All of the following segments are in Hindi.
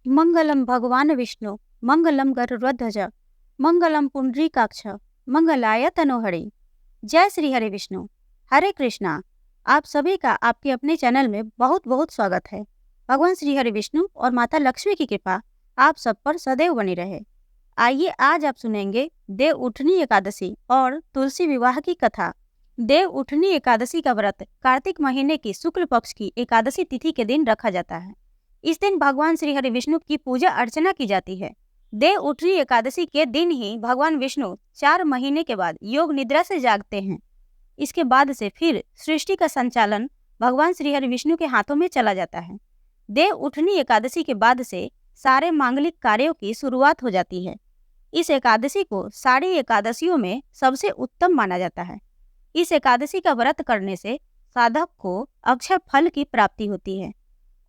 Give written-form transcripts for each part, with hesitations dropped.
मंगलम भगवान विष्णु मंगलम गरुड़ध्वज मंगलम पुंडरीकाक्ष मंगलाय तनोहरि। जय श्री हरे विष्णु। हरे कृष्णा। आप सभी का आपके अपने चैनल में बहुत बहुत स्वागत है। भगवान श्री हरे विष्णु और माता लक्ष्मी की कृपा आप सब पर सदैव बनी रहे। आइए आज आप सुनेंगे देव उठनी एकादशी और तुलसी विवाह की कथा। देव उठनी एकादशी का व्रत कार्तिक महीने की शुक्ल पक्ष की एकादशी तिथि के दिन रखा जाता है। इस दिन भगवान श्री हरि विष्णु की पूजा अर्चना की जाती है। देव उठनी एकादशी के दिन ही भगवान विष्णु 4 महीने के बाद योग निद्रा से जागते हैं। इसके बाद से फिर सृष्टि का संचालन भगवान श्री हरि विष्णु के हाथों में चला जाता है। देव उठनी एकादशी के बाद से सारे मांगलिक कार्यों की शुरुआत हो जाती है। इस एकादशी को सारी एकादशियों में सबसे उत्तम माना जाता है। इस एकादशी का व्रत करने से साधक को अक्षय फल की प्राप्ति होती है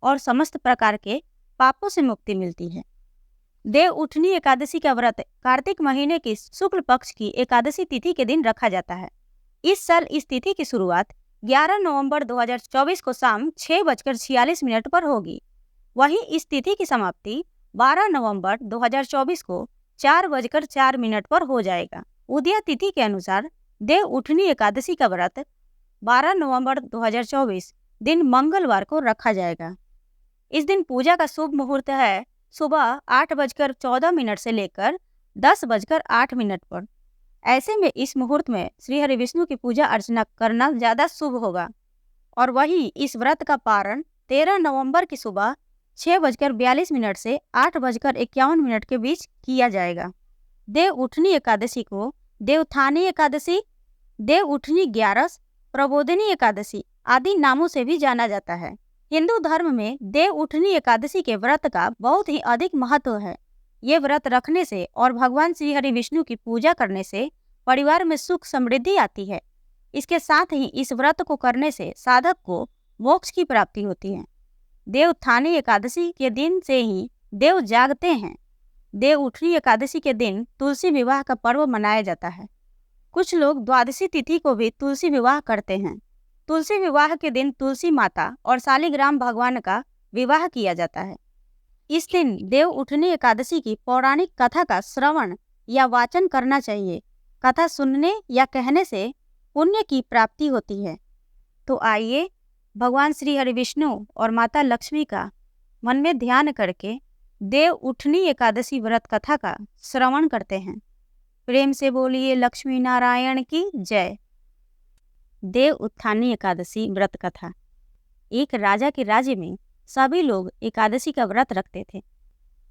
और समस्त प्रकार के पापों से मुक्ति मिलती है। देव उठनी एकादशी का व्रत कार्तिक महीने की शुक्ल पक्ष की एकादशी तिथि के दिन रखा जाता है। इस साल इस तिथि की शुरुआत 11 नवंबर 2024 को शाम 6:46 पर होगी। वहीं इस तिथि की समाप्ति 12 नवंबर 2024 को 4:04 पर हो जाएगा। उदया तिथि के अनुसार देव उठनी एकादशी का व्रत 12 नवंबर 2024 दिन मंगलवार को रखा जाएगा। इस दिन पूजा का शुभ मुहूर्त है सुबह 8:14 से लेकर 10:08 पर। ऐसे में इस मुहूर्त में श्री हरि विष्णु की पूजा अर्चना करना ज़्यादा शुभ होगा। और वही इस व्रत का पारण 13 नवंबर की सुबह 6:42 से 8:51 के बीच किया जाएगा। देव उठनी एकादशी को देवथानी एकादशी, देव उठनी ग्यारस, प्रबोधिनी एकादशी आदि नामों से भी जाना जाता है। हिंदू धर्म में देव उठनी एकादशी के व्रत का बहुत ही अधिक महत्व है। ये व्रत रखने से और भगवान श्री हरि विष्णु की पूजा करने से परिवार में सुख समृद्धि आती है। इसके साथ ही इस व्रत को करने से साधक को मोक्ष की प्राप्ति होती है। देवोत्थानी एकादशी के दिन से ही देव जागते हैं। देव उठनी एकादशी के दिन तुलसी विवाह का पर्व मनाया जाता है। कुछ लोग द्वादशी तिथि को भी तुलसी विवाह करते हैं। तुलसी विवाह के दिन तुलसी माता और शालिग्राम भगवान का विवाह किया जाता है। इस दिन देव उठनी एकादशी की पौराणिक कथा का श्रवण या वाचन करना चाहिए। कथा सुनने या कहने से पुण्य की प्राप्ति होती है। तो आइए भगवान श्री हरि विष्णु और माता लक्ष्मी का मन में ध्यान करके देव उठनी एकादशी व्रत कथा का श्रवण करते हैं। प्रेम से बोलिए लक्ष्मी नारायण की जय। देव उत्थानी एकादशी व्रत कथा। एक राजा के राज्य में सभी लोग एकादशी का व्रत रखते थे।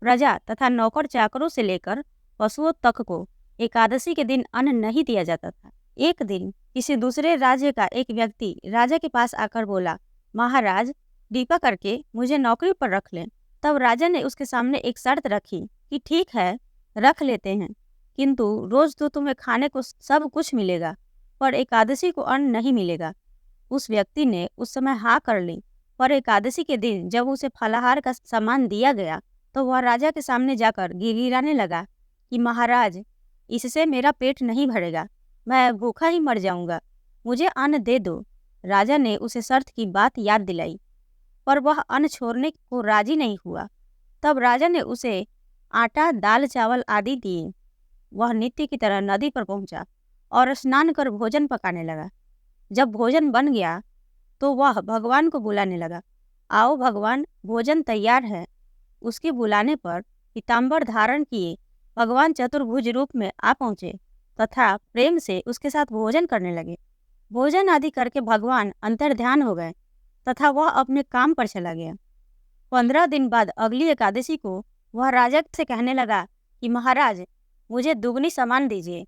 प्रजा तथा नौकर चाकरों से लेकर पशुओं तक को एकादशी के दिन अन्न नहीं दिया जाता था। एक दिन किसी दूसरे राज्य का एक व्यक्ति राजा के पास आकर बोला, महाराज कृपा करके मुझे नौकरी पर रख लें। तब राजा ने उसके सामने एक शर्त रखी कि ठीक है, रख लेते हैं, किंतु रोज तो तुम्हें खाने को सब कुछ मिलेगा, पर एकादशी को अन्न नहीं मिलेगा। उस व्यक्ति ने उस समय हाँ कर ली, पर एकादशी के दिन जब उसे फलाहार का सामान दिया गया तो वह राजा के सामने जाकर गिड़गिड़ाने लगा कि महाराज, इससे मेरा पेट नहीं भरेगा, मैं भूखा ही मर जाऊंगा, मुझे अन्न दे दो। राजा ने उसे शर्त की बात याद दिलाई, पर वह अन्न छोड़ने को राजी नहीं हुआ। तब राजा ने उसे आटा, दाल, चावल आदि दिए। वह नित्य की तरह नदी पर पहुंचा और स्नान कर भोजन पकाने लगा। जब भोजन बन गया तो वह भगवान को बुलाने लगा, आओ भगवान, भोजन तैयार है। उसके बुलाने पर पीताम्बर धारण किए भगवान चतुर्भुज रूप में आ पहुँचे तथा प्रेम से उसके साथ भोजन करने लगे। भोजन आदि करके भगवान अंतर्ध्यान हो गए तथा वह अपने काम पर चला गया। 15 दिन बाद अगली एकादशी को वह राजा से कहने लगा कि महाराज, मुझे दुगनी सामान दीजिए।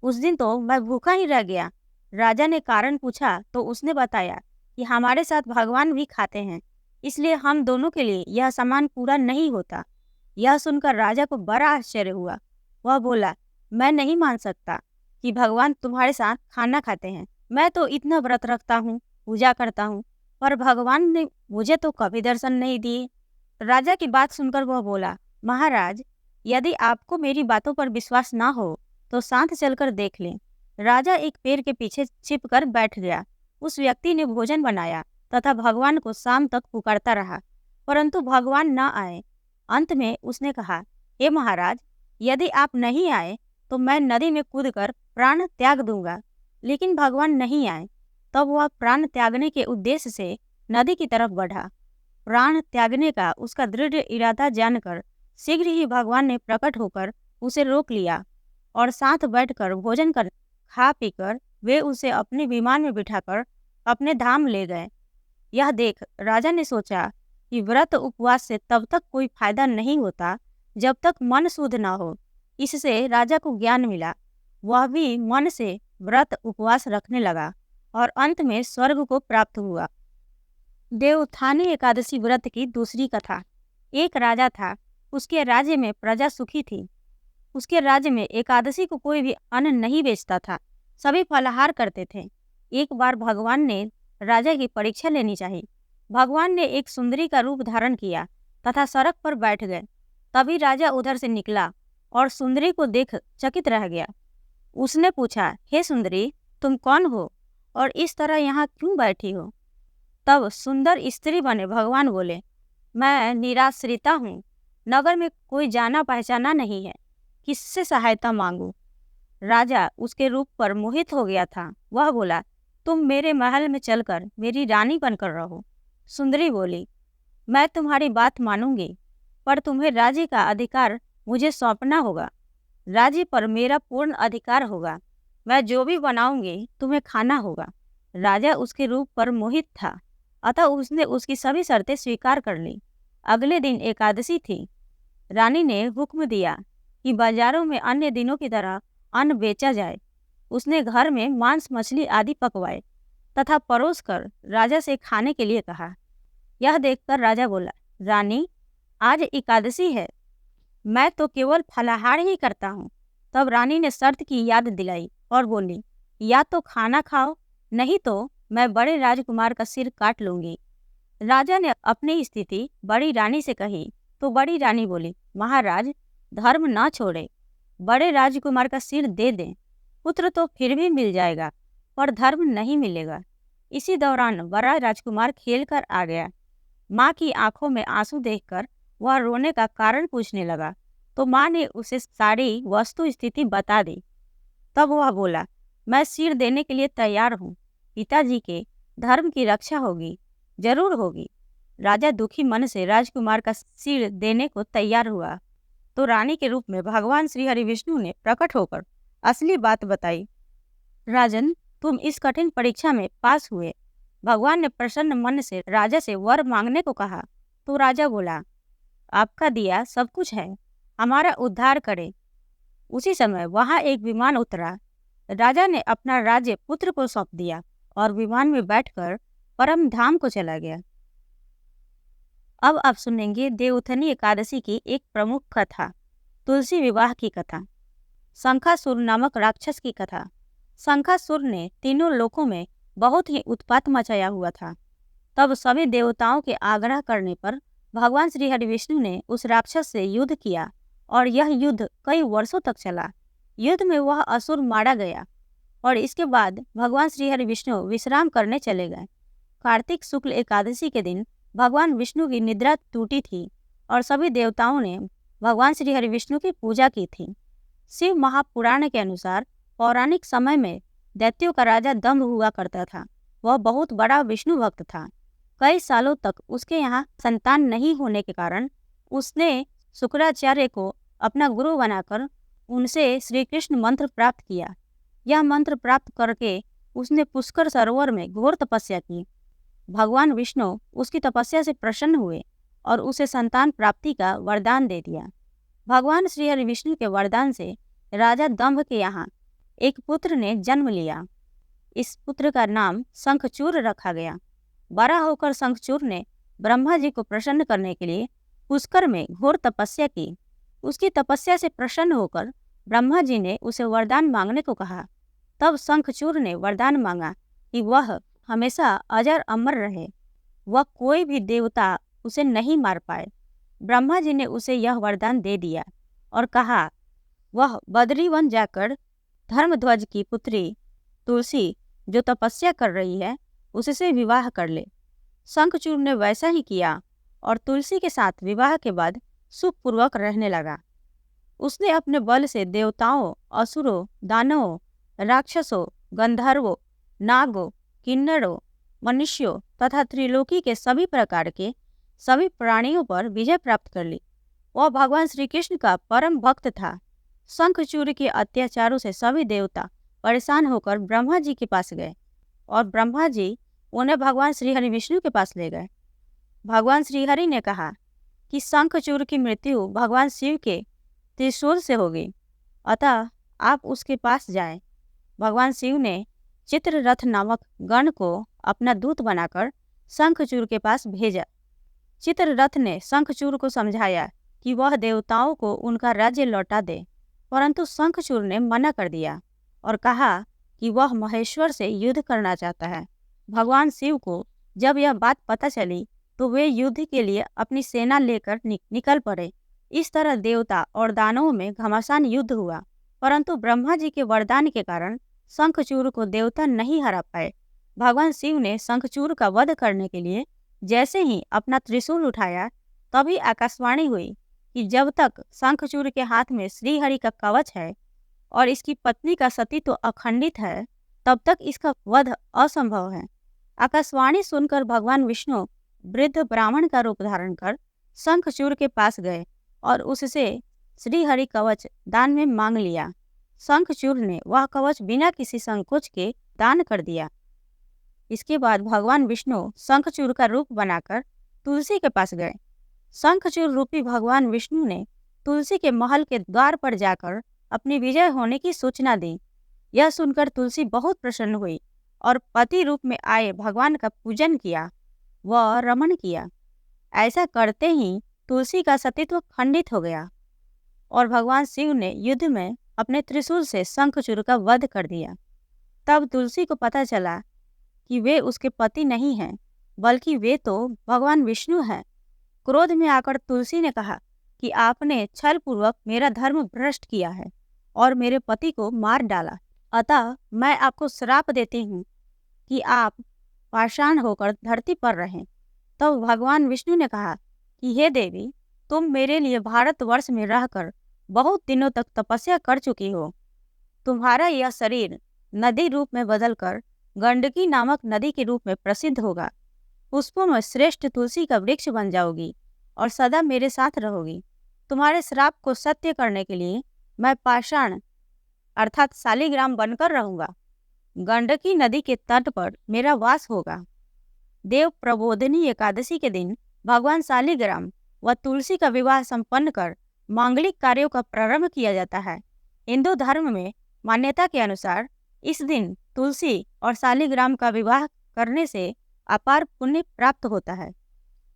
उस दिन तो मैं भूखा ही रह गया। राजा ने कारण पूछा तो उसने बताया कि हमारे साथ भगवान भी खाते हैं, इसलिए हम दोनों के लिए यह सामान पूरा नहीं होता। यह सुनकर राजा को बड़ा आश्चर्य हुआ। वह बोला, मैं नहीं मान सकता कि भगवान तुम्हारे साथ खाना खाते हैं। मैं तो इतना व्रत रखता हूँ, पूजा करता हूँ, पर भगवान ने मुझे तो कभी दर्शन नहीं दिए। राजा की बात सुनकर वह बोला, महाराज, यदि आपको मेरी बातों पर विश्वास ना हो तो साथ चलकर देख लें। राजा एक पेड़ के पीछे छिपकर बैठ गया। उस व्यक्ति ने भोजन बनाया तथा भगवान को शाम तक पुकारता रहा, परंतु भगवान न आए। अंत में उसने कहा, हे महाराज, यदि आप नहीं आए तो मैं नदी में कूदकर प्राण त्याग दूंगा। लेकिन भगवान नहीं आए। तब वह प्राण त्यागने के उद्देश्य से नदी की तरफ बढ़ा। प्राण त्यागने का उसका दृढ़ इरादा जानकर शीघ्र ही भगवान ने प्रकट होकर उसे रोक लिया और साथ बैठकर भोजन कर खा पीकर वे उसे अपने विमान में बिठाकर अपने धाम ले गए। यह देख राजा ने सोचा कि व्रत उपवास से तब तक कोई फायदा नहीं होता जब तक मन शुद्ध न हो। इससे राजा को ज्ञान मिला। वह भी मन से व्रत उपवास रखने लगा और अंत में स्वर्ग को प्राप्त हुआ। देवउत्थानी एकादशी व्रत की दूसरी कथा। एक राजा था। उसके राज्य में प्रजा सुखी थी। उसके राज्य में एकादशी को कोई भी अन्न नहीं बेचता था। सभी फलाहार करते थे। एक बार भगवान ने राजा की परीक्षा लेनी चाहिए। भगवान ने एक सुंदरी का रूप धारण किया तथा सड़क पर बैठ गए। तभी राजा उधर से निकला और सुंदरी को देख चकित रह गया। उसने पूछा, हे सुंदरी, तुम कौन हो और इस तरह यहाँ क्यों बैठी हो? तब सुंदर स्त्री बने भगवान बोले, मैं निराश्रिता हूँ। नगर में कोई जाना पहचाना नहीं है। किससे सहायता मांगू? राजा उसके रूप पर मोहित हो गया था। वह बोला, तुम मेरे महल में चलकर मेरी रानी बनकर रहो। सुंदरी बोली, मैं तुम्हारी बात मानूंगी, पर तुम्हें राज्य का अधिकार मुझे सौंपना होगा। राज्य पर मेरा पूर्ण अधिकार होगा। मैं जो भी बनाऊंगी तुम्हें खाना होगा। राजा उसके रूप पर मोहित था, अतः उसने उसकी सभी शर्तें स्वीकार कर ली। अगले दिन एकादशी थी। रानी ने हुक्म दिया कि बाजारों में अन्य दिनों की तरह अन्न बेचा जाए। उसने घर में मांस मछली आदि पकवाए तथा परोस कर राजा से खाने के लिए कहा। यह देखकर राजा बोला, रानी, आज एकादशी है, मैं तो केवल फलाहार ही करता हूँ। तब रानी ने शर्त की याद दिलाई और बोली, या तो खाना खाओ, नहीं तो मैं बड़े राजकुमार का सिर काट लूंगी। राजा ने अपनी स्थिति बड़ी रानी से कही तो बड़ी रानी बोली, महाराज, धर्म ना छोड़े, बड़े राजकुमार का सिर दे दें। पुत्र तो फिर भी मिल जाएगा, पर धर्म नहीं मिलेगा। इसी दौरान बड़ा राजकुमार खेल कर आ गया। माँ की आंखों में आंसू देखकर वह रोने का कारण पूछने लगा, तो माँ ने उसे सारी वस्तु स्थिति बता दी। तब वह बोला, मैं सिर देने के लिए तैयार हूँ। पिताजी के धर्म की रक्षा होगी, जरूर होगी। राजा दुखी मन से राजकुमार का सिर देने को तैयार हुआ तो रानी के रूप में भगवान श्री हरि विष्णु ने प्रकट होकर असली बात बताई। राजन, तुम इस कठिन परीक्षा में पास हुए। भगवान ने प्रसन्न मन से राजा से वर मांगने को कहा तो राजा बोला, आपका दिया सब कुछ है, हमारा उद्धार करे। उसी समय वहां एक विमान उतरा। राजा ने अपना राज्य पुत्र को सौंप दिया और विमान में बैठकर परम धाम को चला गया। अब आप सुनेंगे देवउत्थानी एकादशी की एक प्रमुख कथा, तुलसी विवाह की कथा। शंखासुर नामक राक्षस की कथा। शंखासुर ने तीनों लोकों में बहुत ही उत्पात मचाया हुआ था। तब सभी देवताओं के आग्रह करने पर भगवान श्री हरि विष्णु ने उस राक्षस से युद्ध किया और यह युद्ध कई वर्षों तक चला। युद्ध में वह असुर मारा गया और इसके बाद भगवान श्री हरि विष्णु विश्राम करने चले गए। कार्तिक शुक्ल एकादशी के दिन भगवान विष्णु की निद्रा टूटी थी और सभी देवताओं ने भगवान श्री हरि विष्णु की पूजा की थी। शिव महापुराण के अनुसार पौराणिक समय में दैत्यों का राजा दंभ हुआ करता था। वह बहुत बड़ा विष्णु भक्त था। कई सालों तक उसके यहाँ संतान नहीं होने के कारण उसने शुक्राचार्य को अपना गुरु बनाकर उनसे श्री कृष्ण मंत्र प्राप्त किया। यह मंत्र प्राप्त करके उसने पुष्कर सरोवर में घोर तपस्या की। भगवान विष्णु उसकी तपस्या से प्रसन्न हुए और उसे संतान प्राप्ति का वरदान दे दिया। भगवान श्री हरि विष्णु के वरदान से राजा दंभ के यहाँ एक पुत्र ने जन्म लिया। इस पुत्र का नाम शंखचूर रखा गया। बड़ा होकर शंखचूर ने ब्रह्मा जी को प्रसन्न करने के लिए पुष्कर में घोर तपस्या की। उसकी तपस्या से प्रसन्न होकर ब्रह्मा जी ने उसे वरदान मांगने को कहा। तब शंखचूर ने वरदान मांगा कि वह हमेशा अजर अमर रहे, वह कोई भी देवता उसे नहीं मार पाए। ब्रह्मा जी ने उसे यह वरदान दे दिया और कहा वह बद्री वन जाकर धर्मध्वज की पुत्री तुलसी जो तपस्या कर रही है उससे विवाह कर ले। शंखचूर ने वैसा ही किया और तुलसी के साथ विवाह के बाद सुखपूर्वक रहने लगा। उसने अपने बल से देवताओं, असुरों, दानवों, राक्षसों, गंधर्वों, नागों, किन्नरों, मनुष्यों तथा त्रिलोकी के सभी प्रकार के सभी प्राणियों पर विजय प्राप्त कर ली। वह भगवान श्री कृष्ण का परम भक्त था। शंखचूड़ के अत्याचारों से सभी देवता परेशान होकर ब्रह्मा जी के पास गए और ब्रह्मा जी उन्हें भगवान श्री हरि विष्णु के पास ले गए। भगवान श्री हरि ने कहा कि शंखचूड़ की मृत्यु भगवान शिव के त्रिशूल से होगी, अतः आप उसके पास जाएं। भगवान शिव ने चित्ररथ नामक गण को अपना दूत बनाकर शंखचूड़ के पास भेजा। चित्ररथ ने शंखचूड़ को समझाया कि वह देवताओं को उनका राज्य लौटा दे, परंतु शंखचूड़ ने मना कर दिया और कहा कि वह महेश्वर से युद्ध करना चाहता है। भगवान शिव को जब यह बात पता चली तो वे युद्ध के लिए अपनी सेना लेकर निकल पड़े। इस तरह देवता और दानवों में घमासान युद्ध हुआ, परंतु ब्रह्मा जी के वरदान के कारण शंखचूड़ को देवता नहीं हरा पाए। भगवान शिव ने शंखचूड़ का वध करने के लिए जैसे ही अपना त्रिशूल उठाया, तभी आकाशवाणी हुई कि जब तक शंखचूड़ के हाथ में श्रीहरि का कवच है और इसकी पत्नी का सतीत्व अखंडित है, तब तक इसका वध असंभव है। आकाशवाणी सुनकर भगवान विष्णु वृद्ध ब्राह्मण का रूप धारण कर शंखचूड़ के पास गए और उससे श्रीहरि कवच दान में मांग लिया। शंखचूड़ ने वह कवच बिना किसी संकोच के दान कर दिया। इसके बाद भगवान विष्णु शंखचूड़ का रूप बनाकर तुलसी के पास गए। शंखचूड़ रूपी भगवान विष्णु ने तुलसी के महल के द्वार पर जाकर अपनी विजय होने की सूचना दी। यह सुनकर तुलसी बहुत प्रसन्न हुई और पति रूप में आए भगवान का पूजन किया व रमण किया। ऐसा करते ही तुलसी का सतीत्व खंडित हो गया और भगवान शिव ने युद्ध में अपने त्रिशूल से शंखचूड़ का वध कर दिया। तब तुलसी को पता चला कि वे उसके पति नहीं हैं, बल्कि वे तो भगवान विष्णु हैं। क्रोध में आकर तुलसी ने कहा कि आपने छलपूर्वक मेरा धर्म भ्रष्ट किया है और मेरे पति को मार डाला, अतः मैं आपको श्राप देती हूँ कि आप पाषाण होकर धरती पर रहें। तब भगवान विष्णु ने कहा कि हे देवी, तुम मेरे लिए भारतवर्ष में रहकर बहुत दिनों तक तपस्या कर चुकी हो। तुम्हारा यह शरीर नदी रूप में बदलकर गंडकी नामक नदी के रूप में प्रसिद्ध होगा। पुष्पों में श्रेष्ठ तुलसी का वृक्ष बन जाओगी और सदा मेरे साथ रहोगी। तुम्हारे श्राप को सत्य करने के लिए मैं पाषाण अर्थात शालिग्राम बनकर रहूंगा। गंडकी नदी के तट पर मेरा वास होगा। देव प्रबोधिनी एकादशी के दिन भगवान शालिग्राम व तुलसी का विवाह संपन्न कर मांगलिक कार्यों का प्रारंभ किया जाता है। हिंदू धर्म में मान्यता के अनुसार इस दिन तुलसी और शालिग्राम का विवाह करने से अपार पुण्य प्राप्त होता है।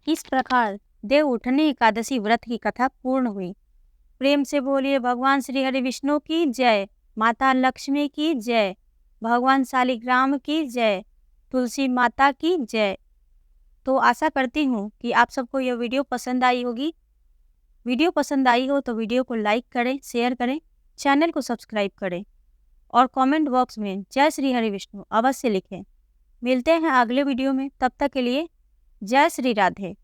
इस प्रकार देव उठनी एकादशी व्रत की कथा पूर्ण हुई। प्रेम से बोलिए भगवान श्री हरि विष्णु की जय, माता लक्ष्मी की जय, भगवान शालिग्राम की जय, तुलसी माता की जय। तो आशा करती हूँ कि आप सबको यह वीडियो पसंद आई होगी। वीडियो पसंद आई हो तो वीडियो को लाइक करें, शेयर करें, चैनल को सब्सक्राइब करें और कमेंट बॉक्स में जय श्री हरि विष्णु अवश्य लिखें। मिलते हैं अगले वीडियो में, तब तक के लिए जय श्री राधे।